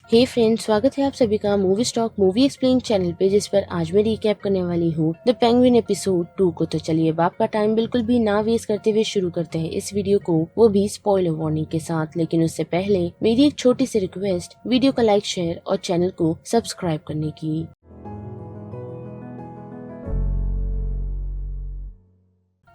हे friends, स्वागत है आप सभी का movie stock movie explain channel पे, जिस पर आज मैं रिकैप करने वाली हूँ द पेंगुइन एपिसोड 2 को। तो चलिए अब आपका टाइम बिल्कुल भी ना वेस्ट करते हुए शुरू करते हैं इस वीडियो को, वो भी स्पॉइलर वार्निंग के साथ। लेकिन उससे पहले मेरी एक छोटी सी रिक्वेस्ट, वीडियो को लाइक, शेयर और चैनल को सब्सक्राइब करने की।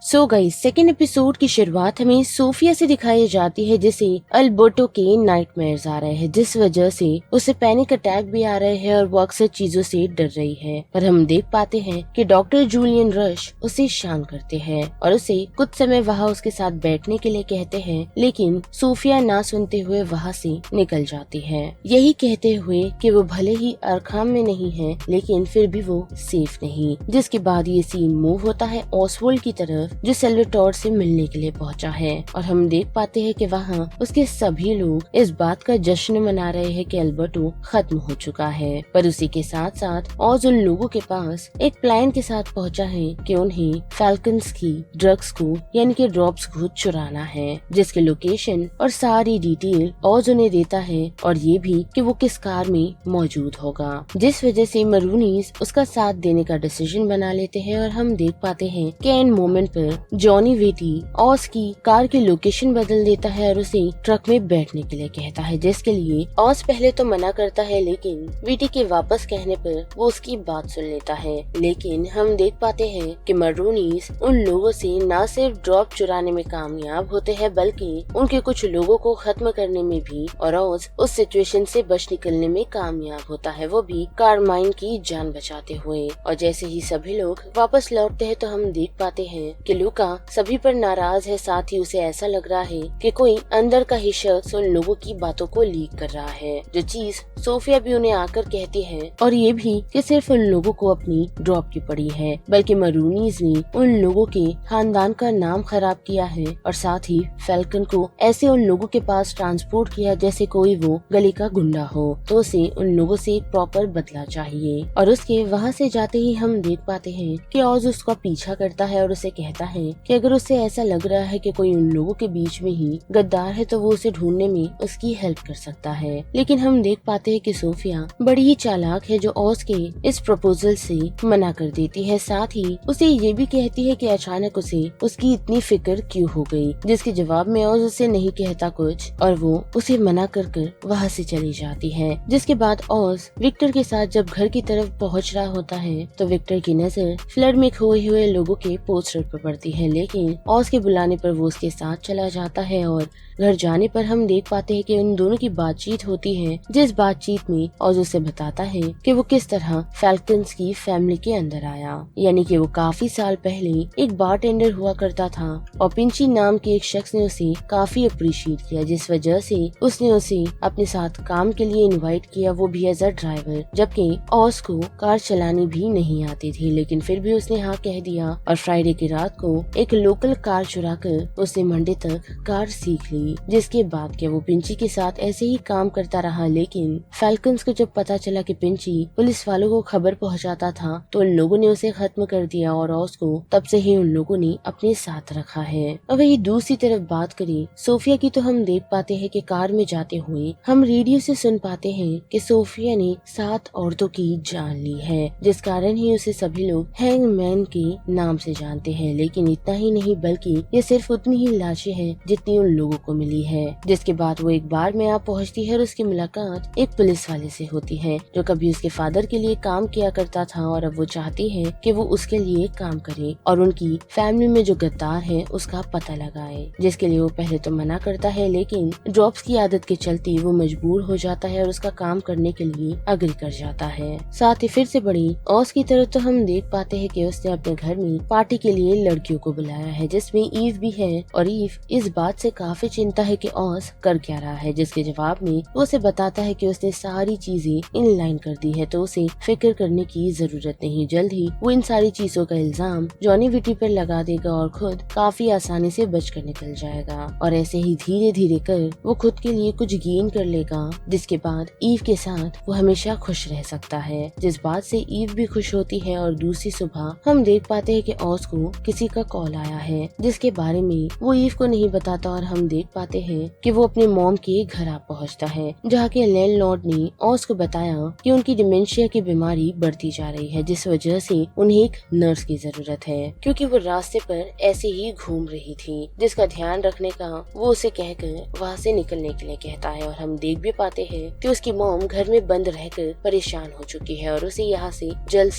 सो गाइस, सेकेंड एपिसोड की शुरुआत हमें सोफिया से दिखाई जाती है, जिसे अल्बर्टो के नाइटमेयर्स आ रहे हैं, जिस वजह से उसे पैनिक अटैक भी आ रहे हैं और वो अक्सर चीजों से डर रही है। पर हम देख पाते हैं कि डॉक्टर जूलियन रश उसे शांत करते हैं और उसे कुछ समय वहाँ उसके साथ बैठने के लिए कहते हैं, लेकिन सोफिया ना सुनते हुए वहाँ से निकल जाती है, यही कहते हुए कि वो भले ही अरखाम में नहीं है लेकिन फिर भी वो सेफ नहीं। जिसके बाद ये सीन मूव होता है ऑसवोल्ड की तरफ, जो सेल्वाटोर से मिलने के लिए पहुंचा है, और हम देख पाते हैं कि वहाँ उसके सभी लोग इस बात का जश्न मना रहे हैं कि अल्बर्टो खत्म हो चुका है। पर उसी के साथ साथ ऑज उन लोगों के पास एक प्लान के साथ पहुंचा है कि उन्हें फैल्कन्स की ड्रग्स को यानी कि ड्रॉप्स को चुराना है, जिसके लोकेशन और सारी डिटेल ऑज उन्हें देता है, और ये भी कि वो किस कार में मौजूद होगा। जिस वजह से मरूनीज उसका साथ देने का डिसीजन बना लेते हैं, और हम देख पाते हैं कि एंड मोमेंट पर जॉनी वेटी ऑस की कार की लोकेशन बदल देता है और उसे ट्रक में बैठने के लिए कहता है, जिसके लिए ऑस पहले तो मना करता है, लेकिन वेटी के वापस कहने पर वो उसकी बात सुन लेता है। लेकिन हम देख पाते हैं कि मरूनीज उन लोगों से न सिर्फ ड्रॉप चुराने में कामयाब होते हैं, बल्कि उनके कुछ लोगों को खत्म करने में भी, और ऑस उस सिचुएशन से बच निकलने में कामयाब होता है, वो भी कारमाइन की जान बचाते हुए। और जैसे ही सभी लोग वापस लौटते हैं तो हम देख पाते हैं कि लूका सभी पर नाराज है, साथ ही उसे ऐसा लग रहा है कि कोई अंदर का ही शख्स उन लोगों की बातों को लीक कर रहा है, जो चीज सोफिया भी उन्हें आकर कहती है, और ये भी कि सिर्फ उन लोगों को अपनी ड्रॉप की पड़ी है, बल्कि मरूनीज ने उन लोगों के खानदान का नाम खराब किया है, और साथ ही फैल्कन को ऐसे उन लोगों के पास ट्रांसपोर्ट किया जैसे कोई वो गली का गुंडा हो, तो उसे उन लोगों से प्रॉपर बदला चाहिए। और उसके वहाँ से जाते ही हम देख पाते हैं कि ऑज उसका पीछा करता है और उसे कहता है कि अगर उसे ऐसा लग रहा है कि कोई उन लोगों के बीच में ही गद्दार है तो वो उसे ढूंढने में उसकी हेल्प कर सकता है। लेकिन हम देख पाते हैं कि सोफिया बड़ी ही चालाक है, जो ऑज के इस प्रपोजल से मना कर देती है। साथ ही उसे ये भी कहती है कि अचानक उसे उसकी इतनी फिक्र क्यों हो गई, जिसके जवाब में ऑज उसे नहीं कहता कुछ, और वो उसे मना कर वहाँ से चली जाती है। जिसके बाद ऑज विक्टर के साथ जब घर की तरफ पहुँच रहा होता है तो विक्टर की नजर फ्लड में खोए हुए लोगों के पोस्टर पर पड़ती है, लेकिन ऑज के बुलाने पर वो उसके साथ चला जाता है। और घर जाने पर हम देख पाते हैं कि उन दोनों की बातचीत होती है, जिस बातचीत में ऑज उसे बताता है कि वो किस तरह फैल्कन्स की फैमिली के अंदर आया, यानी कि वो काफी साल पहले एक बारटेंडर हुआ करता था, और पिंची नाम के एक शख्स ने उसे काफी अप्रिशिएट किया, जिस वजह से उसने उसे अपने साथ काम के लिए इनवाइट किया, वो भी एज अ ड्राइवर, जबकि ऑज को कार चलानी भी नहीं आती थी, लेकिन फिर भी उसने हाँ कह दिया। और फ्राइडे की रात को एक लोकल कार चुराकर उसने मंडे तक कार सीख ली, जिसके बाद क्या वो पिंची के साथ ऐसे ही काम करता रहा। लेकिन फैल्कन्स को जब पता चला कि पिंची पुलिस वालों को खबर पहुंचाता था, तो उन लोगों ने उसे खत्म कर दिया, और ऑज को तब से ही उन लोगों ने अपने साथ रखा है। अब वही दूसरी तरफ बात करें सोफिया की, तो हम देख पाते हैं कि कार में जाते हुए हम रेडियो से सुन पाते हैं कि सोफिया ने 7 औरतों की जान ली है, जिस कारण ही उसे सभी लोग हैंगमैन के नाम से जानते हैं। लेकिन इतना ही नहीं, बल्कि ये सिर्फ उतनी ही लाशें हैं जितनी उन लोगों को मिली है। जिसके बाद वो एक बार में आप पहुंचती है और उसकी मुलाकात एक पुलिस वाले से होती है, जो कभी उसके फादर के लिए काम किया करता था, और अब वो चाहती है कि वो उसके लिए काम करे और उनकी फैमिली में जो गद्दार है उसका पता लगाए, जिसके लिए वो पहले तो मना करता है, लेकिन ड्रॉप्स की आदत के चलते वो मजबूर हो जाता है और उसका काम करने के लिए अग्री कर जाता है। साथ ही फिर से बड़ी ऑस की तरफ तो हम देख पाते हैं कि उसने अपने घर में पार्टी के लिए लड़कियों को बुलाया है, जिसमें ईव भी है, और ईव इस बात से काफी चिंता है कि ऑस कर क्या रहा है, जिसके जवाब में वो उसे बताता है कि उसने सारी चीजें इन लाइन कर दी है, तो उसे फिक्र करने की जरूरत नहीं, जल्द ही वो इन सारी चीजों का इल्जाम जॉनी विटी पर लगा देगा और खुद काफी आसानी से बचकर निकल जाएगा। और ऐसे ही धीरे धीरे कर वो खुद के लिए कुछ गेन कर लेगा, जिसके बाद ईव के साथ वो हमेशा खुश रह सकता है, जिस बात से ईव भी खुश होती है। और दूसरी सुबह हम देख पाते हैं कि ऑस को किसी उसी का कॉल आया है, जिसके बारे में वो ईव को नहीं बताता और हम देख पाते हैं कि वो अपने मॉम के घर आ पहुंचता है, जहाँ के लैंडलॉर्ड ने ऑज को बताया कि उनकी डिमेंशिया की बीमारी बढ़ती जा रही है, जिस वजह से उन्हें एक नर्स की जरूरत है, क्योंकि वो रास्ते पर ऐसे ही घूम रही थी, जिसका ध्यान रखने का वो उसे कहकर वहाँ से निकलने के लिए कहता है। और हम देख भी पाते हैं कि उसकी मॉम घर में बंद रहकर परेशान हो चुकी है और उसे यहाँ से जल्द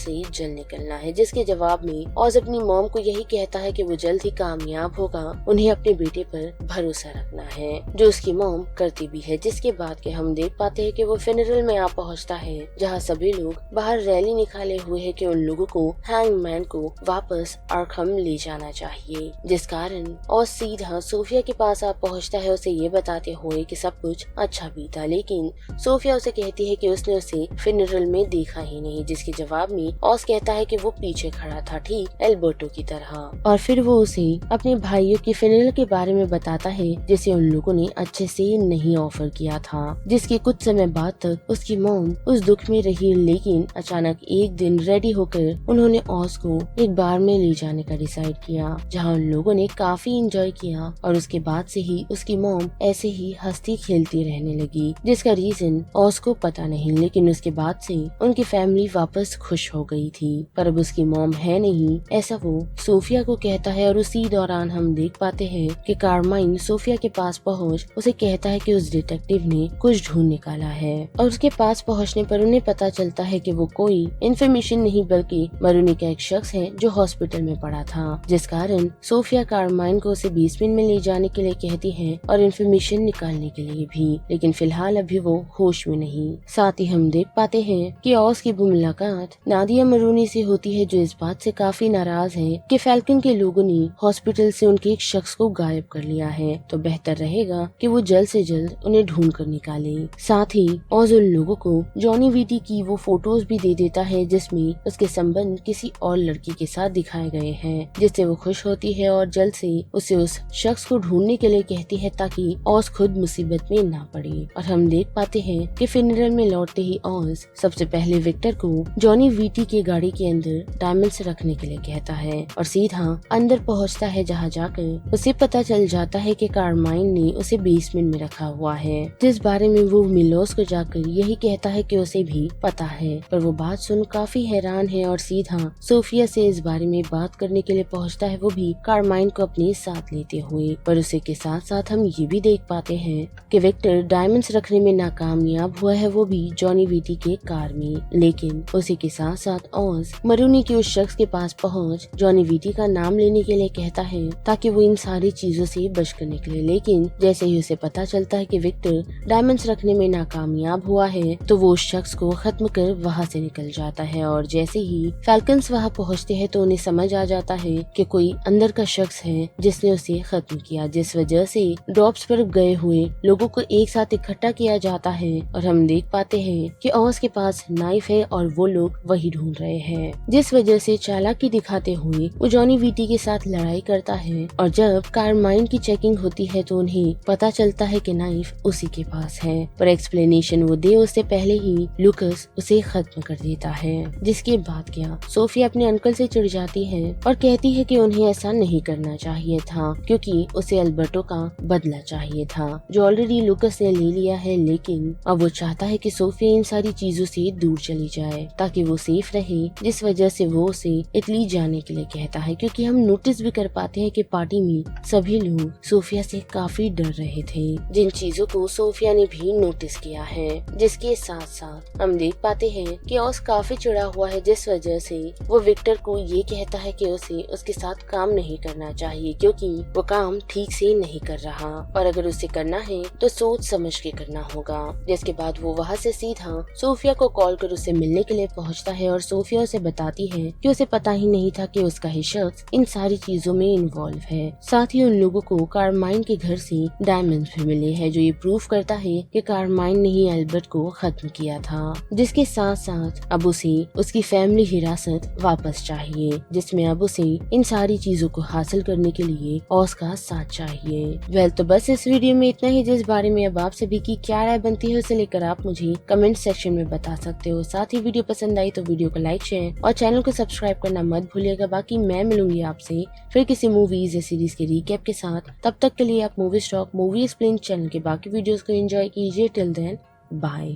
निकलना है, जिसके जवाब में ऑज अपनी मॉम को यही कहता है कि वो जल्द ही कामयाब होगा, उन्हें अपने बेटे पर भरोसा रखना है, जो उसकी मॉम करती भी है। जिसके बाद के हम देख पाते हैं कि वो फ्यूनरल में आ पहुंचता है, जहां सभी लोग बाहर रैली निकाले हुए हैं कि उन लोगों को हैंगमैन को वापस आर्खम ले जाना चाहिए, जिस कारण और सीधा सोफिया के पास आ पहुंचता है, उसे ये बताते हुए कि सब कुछ अच्छा बीता, लेकिन सोफिया उसे कहती है कि उसने उसे फ्यूनरल में देखा ही नहीं, जिसके जवाब में ऑस कहता है कि वो पीछे खड़ा था, ठीक एल्बर्टो की तरह। और फिर वो उसे अपने भाइयों की फ्यूनरल के बारे में बताता है, जिसे उन लोगों ने अच्छे से नहीं ऑफर किया था, जिसके कुछ समय बाद तक उसकी मॉम उस दुख में रही, लेकिन अचानक एक दिन रेडी होकर उन्होंने ऑस को एक बार में ले जाने का डिसाइड किया, जहाँ उन लोगों ने काफी एंजॉय किया। और उसके बाद से ही उसकी मॉम ऐसे ही हंसती खेलती रहने लगी, जिसका रीजन ऑस को पता नहीं, लेकिन उसके बाद से उनकी फैमिली वापस खुश हो गई थी। पर अब उसकी मॉम है नहीं, ऐसा वो सोफिया को कहता है। और उसी दौरान हम देख पाते हैं कि कारमाइन सोफिया के पास पहुंच उसे कहता है कि उस डिटेक्टिव ने कुछ ढूंढ निकाला है, और उसके पास पहुंचने पर उन्हें पता चलता है कि वो कोई इन्फॉर्मेशन नहीं बल्कि मरूनी का एक शख्स है जो हॉस्पिटल में पड़ा था, जिस कारण सोफिया कारमाइन को उसे बेसमेंट में ले जाने के लिए कहती है और इन्फॉर्मेशन निकालने के लिए भी, लेकिन फिलहाल अभी वो होश में नहीं। साथ ही हम देख पाते हैं कि ऑस की वो मुलाकात नादिया मरूनी से होती है, जो इस बात से काफी नाराज है कि फैल्कन के लोगों ने हॉस्पिटल से उनके एक शख्स को गायब कर लिया है, तो बेहतर रहेगा कि वो जल्द से जल्द उन्हें ढूंढ कर निकाले। साथ ही ऑज उन लोगों को जॉनी वीटी की वो फोटोज भी दे देता है, जिसमें उसके संबंध किसी और लड़की के साथ दिखाए गए हैं, जिससे वो खुश होती है और जल्द से उसे उस शख्स को ढूंढने के लिए कहती है, ताकि ऑज खुद मुसीबत में ना पड़े। और हम देख पाते हैं कि फ्यूनरल में लौटते ही ऑज सबसे पहले विक्टर को जॉनी वीटी के गाड़ी के अंदर डायमंड्स रखने के लिए कहता है और सीधा अंदर पहुंचता है, जहां जाकर उसे पता चल जाता है कि कारमाइन ने उसे बेसमेंट में रखा हुआ है, जिस बारे में वो मिलोस को जाकर यही कहता है कि उसे भी पता है। पर वो बात सुन काफी हैरान है और सीधा सोफिया से इस बारे में बात करने के लिए पहुंचता है, वो भी कारमाइन को अपने साथ लेते हुए। पर उसी के साथ साथ हम ये भी देख पाते हैं कि विक्टर डायमंड्स रखने में नाकामयाब हुआ है, वो भी जॉनी वीटी के कार में, लेकिन उसी के साथ साथ ऑज मरूनी के उस शख्स के पास पहुंच जॉनी वीटी का नाम लेने के लिए कहता है, ताकि वो इन सारी चीजों से बच कर निकले। लेकिन जैसे ही उसे पता चलता है कि विक्टर डायमंड्स रखने में नाकामयाब हुआ है, तो वो उस शख्स को खत्म कर वहाँ से निकल जाता है। और जैसे ही फैल्कन्स वहाँ पहुँचते हैं तो उन्हें समझ आ जाता है कि कोई अंदर का शख्स है जिसने उसे खत्म किया, जिस वजह से ड्रॉप्स पर गए हुए लोगों को एक साथ इकट्ठा किया जाता है। और हम देख पाते हैं कि ऑज के पास नाइफ है और वो लोग वही ढूंढ रहे हैं, जिस वजह से चालाकी दिखाते हुए वो जॉनी वीटी के साथ लड़ाई करता है। और जब कारमाइन की चेकिंग होती है तो उन्हें पता चलता है कि नाइफ उसी के पास है, पर एक्सप्लेनेशन वो दे उससे पहले ही लुकस उसे खत्म कर देता है। जिसके बाद क्या सोफिया अपने अंकल से चिढ़ जाती है और कहती है कि उन्हें ऐसा नहीं करना चाहिए था, क्योंकि उसे अल्बर्टो का बदला चाहिए था, जो ऑलरेडी लुकस ने ले लिया है। लेकिन अब वो चाहता है कि सोफिया इन सारी चीजों से दूर चली जाए ताकि वो सेफ रहे, जिस वजह से वो उसे इटली जाने के लिए कहता है, क्योंकि हम नोटिस भी कर पाते हैं कि पार्टी में सभी लोग सोफिया से काफी डर रहे थे, जिन चीजों को सोफिया ने भी नोटिस किया है। जिसके साथ साथ हम देख पाते हैं कि ऑस काफी चिढ़ा हुआ है, जिस वजह से वो विक्टर को ये कहता है कि उसे उसके साथ काम नहीं करना चाहिए, क्योंकि वो काम ठीक से नहीं कर रहा, और अगर उसे करना है तो सोच समझ के करना होगा। जिसके बाद वो वहाँ से सीधा सोफिया को कॉल कर उसे मिलने के लिए पहुँचता है और सोफिया उसे बताती है कि उसे पता ही नहीं था कि उसका ही शख्स इन सारी चीजों में इन्वॉल्व है। साथ ही उन लोगों को कारमाइन के घर से डायमंड्स भी मिले हैं, जो ये प्रूफ करता है कि कारमाइन ने ही एल्बर्ट को खत्म किया था। जिसके साथ साथ अब उसे उसकी फैमिली हिरासत वापस चाहिए, जिसमें अब उसे इन सारी चीजों को हासिल करने के लिए ऑस का साथ चाहिए। तो बस इस वीडियो में इतना ही, जिस बारे में अब आप सभी की क्या राय बनती है उसे लेकर आप मुझे कमेंट सेक्शन में बता सकते हो। साथ ही वीडियो पसंद आई तो वीडियो को लाइक शेयर और चैनल को सब्सक्राइब करना मत भूलिएगा। बाकी मैं मिलूंगी आपसे फिर किसी मूवीज या सीरीज के रिकैप के साथ। तब तक के लिए आप movie stock movie explain channel के बाकी वीडियोस को एंजॉय कीजिए। Till then bye.